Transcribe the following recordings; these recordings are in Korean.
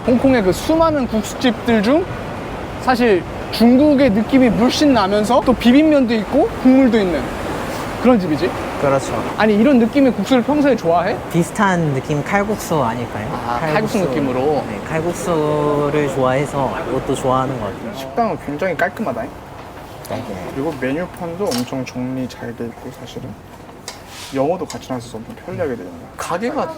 홍콩의 그 수많은 국수집들 중 사실 중국의 느낌이 물씬 나면서 또 비빔면도 있고 국물도 있는 그런 집이지. 그렇죠. 아니 이런 느낌의 국수를 평소에 좋아해? 비슷한 느낌 칼국수 아닐까요? 아, 칼국수 느낌으로? 네, 칼국수를 좋아해서 이것도 좋아하는 것 같아요. 식당은 굉장히 깔끔하다. 네. 그리고 메뉴판도 엄청 정리 잘 돼 있고 사실은 영어도 같이 나와서 엄청 편리하게 되는 거야. 가게가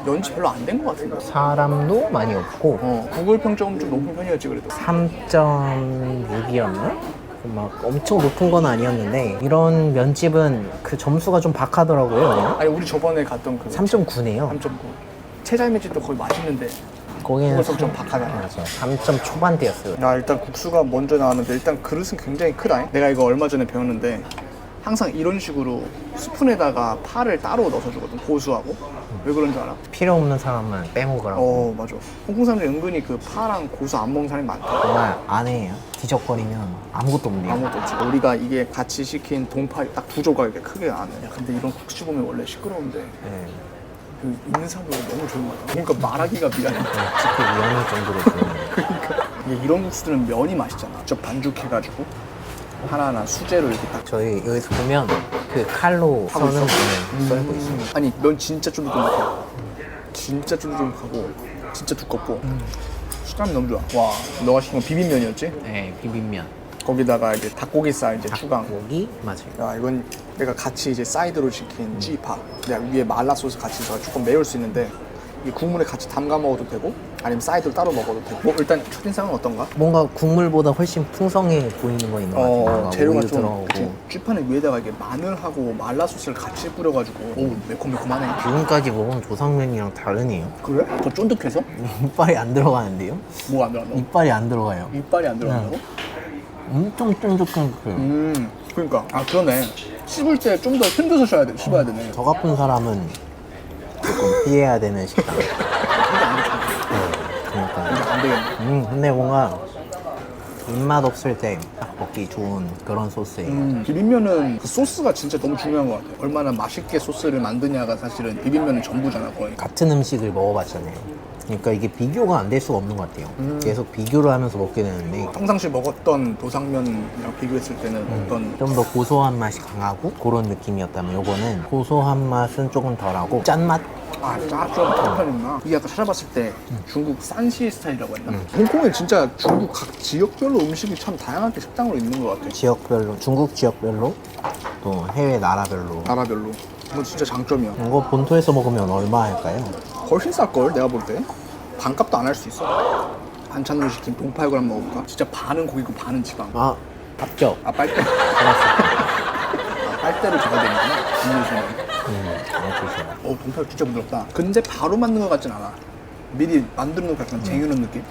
연지 별로 안 된 것 같은데. 사람도 많이 없고 구글 평점은 좀 높은 편이었지 그래도. 3.6이었나? 막 엄청 높은 건 아니었는데 이런 면집은 그 점수가 좀 박하더라고요. 아니 우리 저번에 갔던 그 3.9네요. 3.9 채잘매집도 거의 맛있는데 거기는 그것은 좀 박하다. 맞아. 3점 초반대였어요. 야 일단 국수가 먼저 나왔는데 일단 그릇은 굉장히 크다. 내가 이거 얼마 전에 배웠는데 항상 이런 식으로 스푼에다가 파를 따로 넣어서 주거든. 고수하고. 왜 그런 줄 알아? 필요 없는 사람은 빼먹으라고. 맞아. 홍콩 사람들이 은근히 그 파랑 고수 안 먹는 사람이 많다. 정말 안에 뒤적거리면 아무것도 없네요. 아무것도 없지. 우리가 이게 같이 시킨 동파 딱 두 조각 이렇게 크게 나왔네. 야, 근데 이런 국수 보면 원래 시끄러운데 네. 그 인사도 너무 좋은 것 같아. 그러니까 말하기가 미안해. 특히 위험할 정도로 좋은. 이게 이런 국수들은 면이 맛있잖아. 저 반죽해가지고 하나하나 수제로 이렇게 딱. 저희 여기서 보면 그 칼로 하고 써는 있어? 분을 썰고 있어요. 아니 면 진짜 쫀득쫀득해. 진짜 쫀득쫀득하고 진짜 두껍고 식감이 너무 좋아. 와, 너가 시킨 건 비빔면이었지? 네, 비빔면. 거기다가 이제 닭고기살 이제 추가한 거. 고기 맞아요. 야, 이건 내가 같이 이제 사이드로 시킨 찌파. 내가 위에 말라 소스 같이 있어서 조금 매울 수 있는데 이 국물에 같이 담가 먹어도 되고 아니면 사이드로 따로 먹어도 되고. 뭐 일단 첫인상은 어떤가? 뭔가 국물보다 훨씬 풍성해 보이는 거 있는 것 같아요. 뭔가 재료가 우유 좀 들어가고. 찌파는 위에다가 이게 마늘하고 말라 소스를 같이 뿌려가지고 오 매콤매콤하네. 지금까지 먹은 조상면이랑 다르네요. 그래? 더 쫀득해서? 이빨이 안 들어가는데요? 뭐가 안 들어간다고? 이빨이 안 들어가요. 이빨이 안 들어간다고? 엄청 쫀득쫀득해요. 그러니까 그러네. 씹을 때 좀 더 흔들어서 씹어야 되네. 저 같은 사람은 조금 피해야 되는 식당. 이게 안 좋잖아. 그러니까. 이게 안 되겠네. 근데 뭔가 입맛 없을 때 딱 먹기 좋은 그런 소스예요. 비빔면은 그 소스가 진짜 너무 중요한 것 같아. 얼마나 맛있게 소스를 만드냐가 사실은 비빔면은 전부잖아 거의. 같은 음식을 먹어봤잖아요. 그러니까 이게 비교가 안 될 수가 없는 것 같아요. 계속 비교를 하면서 먹게 되는데 평상시 먹었던 도상면이랑 비교했을 때는 어떤 좀 더 고소한 맛이 강하고 그런 느낌이었다면 요거는 고소한 맛은 조금 덜하고 짠맛? 좀 편했나? 이게 아까 찾아봤을 때 중국 산시 스타일이라고 했나? 홍콩에 진짜 중국 각 지역별로 음식이 참 다양하게 식당으로 있는 것 같아. 지역별로, 중국 지역별로 또 해외 나라별로. 나라별로. 이건 진짜 장점이야. 이거 본토에서 먹으면 얼마 할까요? 훨씬 쌀걸 내가 볼 때. 반값도 안 할 수 있어. 반찬으로 시킨 동파육을 한번 먹어볼까? 진짜 반은 고기고 반은 지방. 아, 합격. 빨대. 빨대로 잡아야 되는구나. 음료수는. 알겠어요. 동파육 진짜 부드럽다. 근데 바로 만든 것 같진 않아. 미리 만드는 것 같은 쟁여놓은 느낌?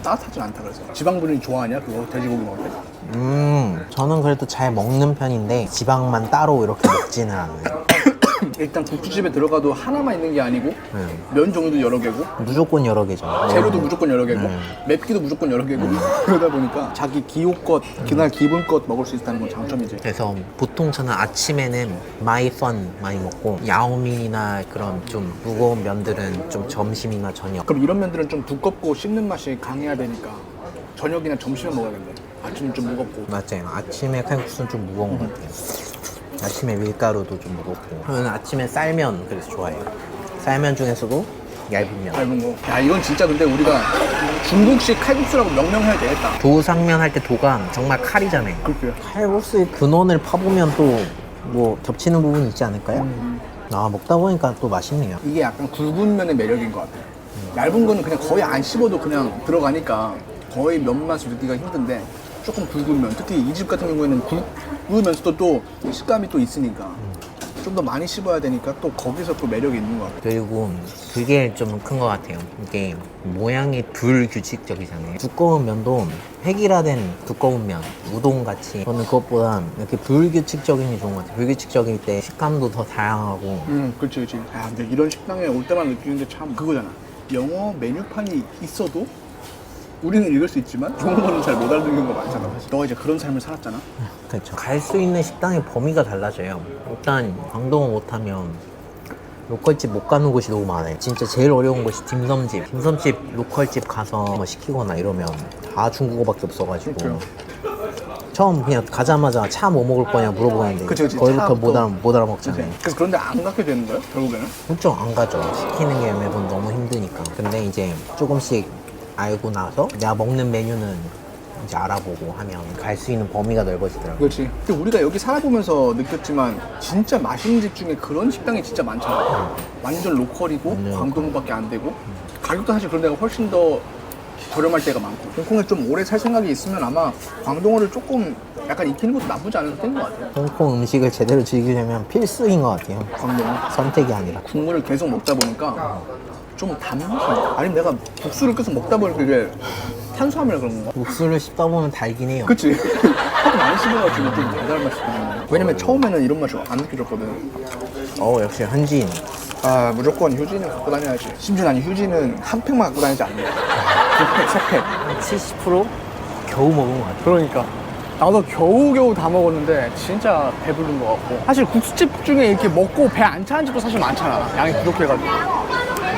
따뜻하진 않다 그래서. 지방분이 좋아하냐 그거 돼지고기 먹을 때? 저는 그래도 잘 먹는 편인데 지방만 따로 이렇게 먹지는 않아요. 일단 국수집에 들어가도 하나만 있는 게 아니고 면 종류도 여러 개고 무조건 여러 개죠. 재료도 무조건 여러 개고 맵기도 무조건 여러 개고 그러다 보니까 자기 기호껏 그날 기분껏 먹을 수 있다는 건 장점이지. 그래서 보통 저는 아침에는 마이펀 많이 먹고 야오밍이나 그런 좀 무거운 면들은 좀 점심이나 저녁. 그럼 이런 면들은 좀 두껍고 씹는 맛이 강해야 되니까 저녁이나 점심에 먹어야겠네. 아침은 좀 무겁고. 맞아요. 아침에 칼국수는 좀 무거운 것 같아요. 아침에 밀가루도 좀 무겁고. 저는 아침에 쌀면 그래서 좋아해요. 쌀면 중에서도 얇은 면. 얇은 거. 야 이건 진짜 근데 우리가 중국식 칼국수라고 명명해야 되겠다. 도상면 할 때 도가 정말 칼이잖아요. 그렇게. 칼국수의 근원을 파보면 또 뭐 겹치는 부분이 있지 않을까요? 아, 먹다 보니까 또 맛있네요. 이게 약간 굵은 면의 매력인 것 같아요. 얇은 거는 그냥 거의 안 씹어도 그냥 들어가니까 거의 면 맛을 느끼기가 힘든데 조금 굵은 면, 특히 이 집 같은 경우에는 굵으면서도 또 식감이 또 있으니까 좀 더 많이 씹어야 되니까 또 거기서 또 매력이 있는 것 같아요. 그리고 그게 좀 큰 것 같아요. 이게 모양이 불규칙적이잖아요. 두꺼운 면도 획일화된 두꺼운 면, 우동같이 저는 그것보다 이렇게 불규칙적인 게 좋은 것 같아요. 불규칙적일 때 식감도 더 다양하고. 그렇지. 아, 근데 이런 식당에 올 때만 느끼는 게 참 그거잖아. 영어 메뉴판이 있어도 우리는 읽을 수 있지만 중국어는 잘 못 알아듣는 경우가 많잖아. 사실. 너가 이제 그런 삶을 살았잖아. 그렇죠. 갈 수 있는 식당의 범위가 달라져요. 일단 광동어 못하면 로컬집 못 가는 곳이 너무 많아요. 진짜 제일 어려운 곳이 딤섬집. 딤섬집 로컬집 가서 뭐 시키거나 이러면 다 중국어밖에 없어가지고 그렇죠. 처음 그냥 가자마자 차 뭐 먹을 거냐 물어보는데 그치. 거기부터 못, 차부터. 못 알아먹잖아요. 그래서 그런데 안 갖게 되는 거예요? 결국에는? 그렇죠. 안 가죠. 시키는 게 매번 너무 힘드니까. 근데 이제 조금씩 알고 나서 내가 먹는 메뉴는 이제 알아보고 하면 갈 수 있는 범위가 넓어지더라고요. 그렇지. 근데 우리가 여기 살아보면서 느꼈지만 진짜 맛있는 집 중에 그런 식당이 진짜 많잖아. 완전 로컬이고 광동밖에 안 되고 가격도 사실 그런 데가 훨씬 더 저렴할 때가 많고 홍콩에 좀 오래 살 생각이 있으면 아마 광동어를 조금 약간 익히는 것도 나쁘지 않은 선택인 것 같아요. 홍콩 음식을 제대로 즐기려면 필수인 것 같아요. 광동어. 선택이 아니라. 국물을 계속 먹다 보니까 좀 단맛이 아니면 내가 국수를 계속 먹다 보니까 이게 탄수화물이라 그런 건가? 국수를 씹다 보면 달긴 해요. 그치? 하도 많이 씹어가지고 좀 달달한 맛이 나는 왜냐면 처음에는 이런 맛이 안 느껴졌거든. 역시 현지인. 아 무조건 휴지는 갖고 다녀야지. 심지어 난 휴지는 한 팩만 갖고 다니지 않는다. 두 팩, 세 팩. 70% 겨우 먹은 것 같아요. 그러니까 나도 겨우겨우 다 먹었는데 진짜 배부른 것 같고 사실 국수집 중에 이렇게 먹고 배 안 차는 집도 사실 많잖아. 양이 부족해가지고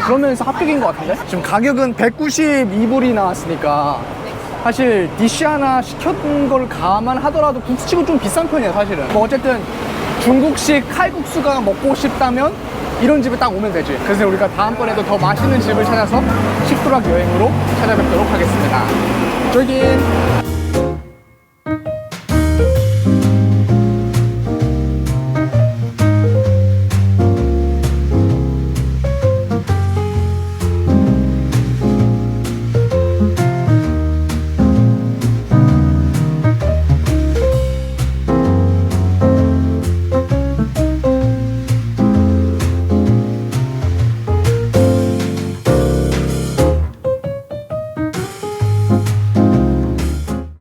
그러면서 합격인 것 같은데? 지금 가격은 192불이 나왔으니까 사실 디쉬 하나 시켰던 걸 감안하더라도 국수집은 좀 비싼 편이야 사실은. 뭐 어쨌든 중국식 칼국수가 먹고 싶다면 이런 집에 딱 오면 되지. 그래서 우리가 다음번에도 더 맛있는 집을 찾아서 식도락 여행으로 찾아뵙도록 하겠습니다. 조이긴